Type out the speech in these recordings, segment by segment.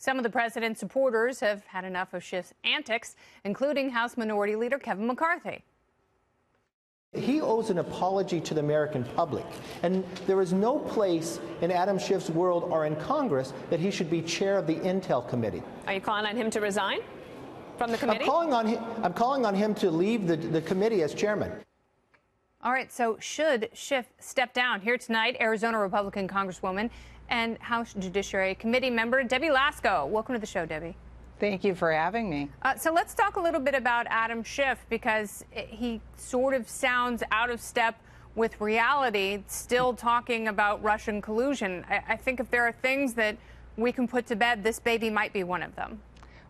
Some of the president's supporters have had enough of Schiff's antics, including House Minority Leader Kevin McCarthy. He owes an apology to the American public, and there is no place in Adam Schiff's world or in Congress that he should be chair of the Intel Committee. Are you calling on him to resign from the committee? I'm calling on him to leave the committee as chairman. All right, so should Schiff step down? Here tonight, Arizona Republican Congresswoman and House Judiciary Committee member Debbie Lesko. Welcome to the show, Debbie. Thank you for having me. So let's talk a little bit about Adam Schiff, because he sort of sounds out of step with reality, still talking about Russian collusion. I think if there are things that we can put to bed, this baby might be one of them.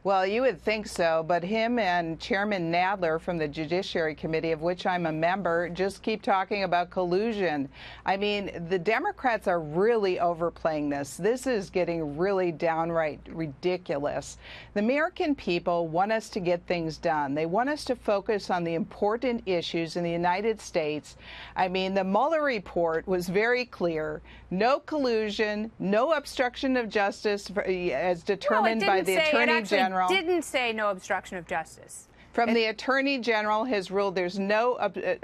Well, you would think so, but him and Chairman Nadler from the Judiciary Committee, of which I'm a member, just keep talking about collusion. I mean, the Democrats are really overplaying this. This is getting really downright ridiculous. The American people want us to get things done. They want us to focus on the important issues in the United States. I mean, the Mueller report was very clear. No collusion, no obstruction of justice as determined by the Attorney General. Didn't say no obstruction of justice. From the Attorney General has ruled there's no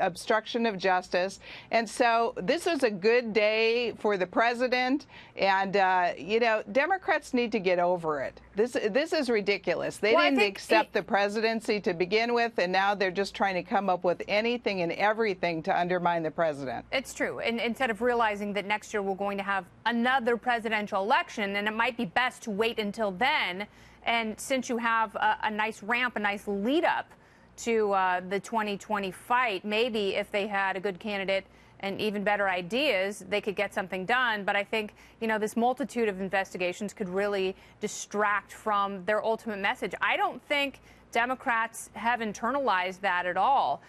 obstruction of justice. And so this is a good day for the president. And, you know, Democrats need to get over it. This is ridiculous. They didn't accept the presidency to begin with, and now they're just trying to come up with anything and everything to undermine the president. It's true. And instead of realizing that next year we're going to have another presidential election, and it might be best to wait until then. And since you have a nice ramp, a nice lead up to the 2020 fight, maybe if they had a good candidate and even better ideas, they could get something done. But I think, you know, this multitude of investigations could really distract from their ultimate message. I don't think Democrats have internalized that at all.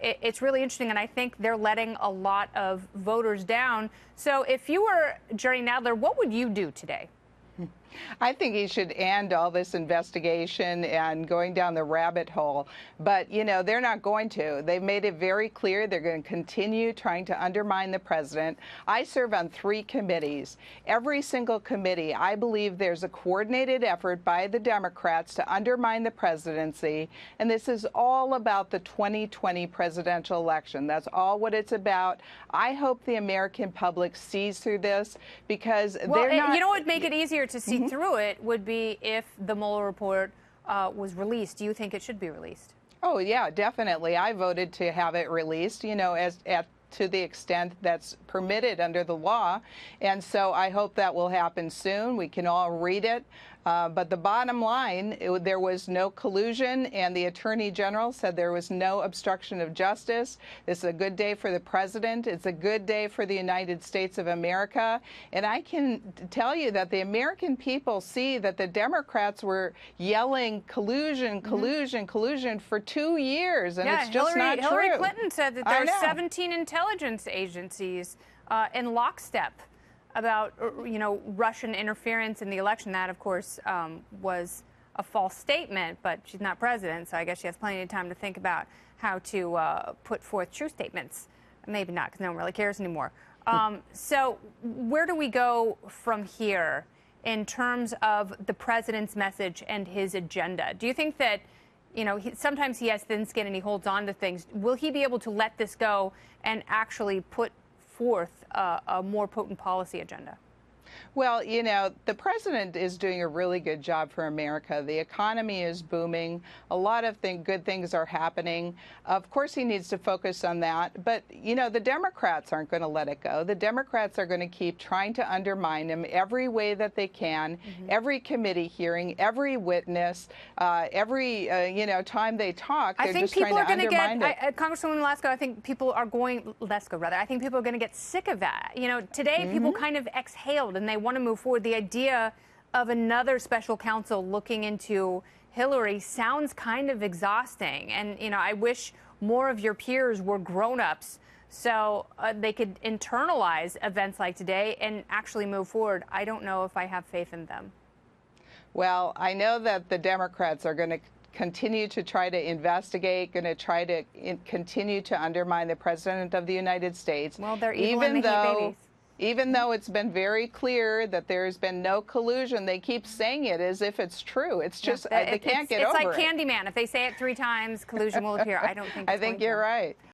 It's really interesting, and I think they're letting a lot of voters down. So if you were Jerry Nadler, what would you do today? I think he should end all this investigation and going down the rabbit hole. But, you know, they're not going to. They've made it very clear they're going to continue trying to undermine the president. I serve on 3 committees. Every single committee, I believe there's a coordinated effort by the Democrats to undermine the presidency. And this is all about the 2020 presidential election. That's all what it's about. I hope the American public sees through this, because they're not. You know what would make it easier to see through it would be if the Mueller report was released. Do you think it should be released? Oh, yeah, definitely. I voted to have it released, you know, to the extent that's permitted under the law. And so I hope that will happen soon. We can all read it. But the bottom line, there was no collusion, and the Attorney General said there was no obstruction of justice. This is a good day for the president. It's a good day for the United States of America. And I can tell you that the American people see that the Democrats were yelling collusion, collusion, collusion for 2 years, and it's just not true. Hillary Clinton said that there are 17 intelligence agencies in lockstep about, you know, Russian interference in the election. That, of course, was a false statement, but she's not president, so I guess she has plenty of time to think about how to put forth true statements. Maybe not, because no one really cares anymore. So where do we go from here in terms of the president's message and his agenda? Do you think that, you know, sometimes he has thin skin and he holds on to things. Will he be able to let this go and actually put forth a more potent policy agenda? Well, you know, the president is doing a really good job for America. The economy is booming. A lot of good things are happening. Of course, he needs to focus on that. But, you know, the Democrats aren't going to let it go. The Democrats are going to keep trying to undermine him every way that they can, every committee hearing, every witness, every, you know, time they talk, they're just trying to undermine it. Congresswoman Lesko, I think people are going, I think people are going to get sick of that. You know, today people kind of exhaled and they want to move forward. The idea of another special counsel looking into Hillary sounds kind of exhausting. And, you know, I wish more of your peers were grown-ups so they could internalize events like today and actually move forward. I don't know if I have faith in them. Well, I know that the Democrats are going to continue to try to investigate, going to try to continue to undermine the President of the United States. Well, they're evil and they hate babies. Even though it's been very clear that there's been no collusion, they keep saying it as if it's true. It's just they can't get over it. It's like Candyman. If they say it 3 times, collusion will appear. I don't think. I think you're right.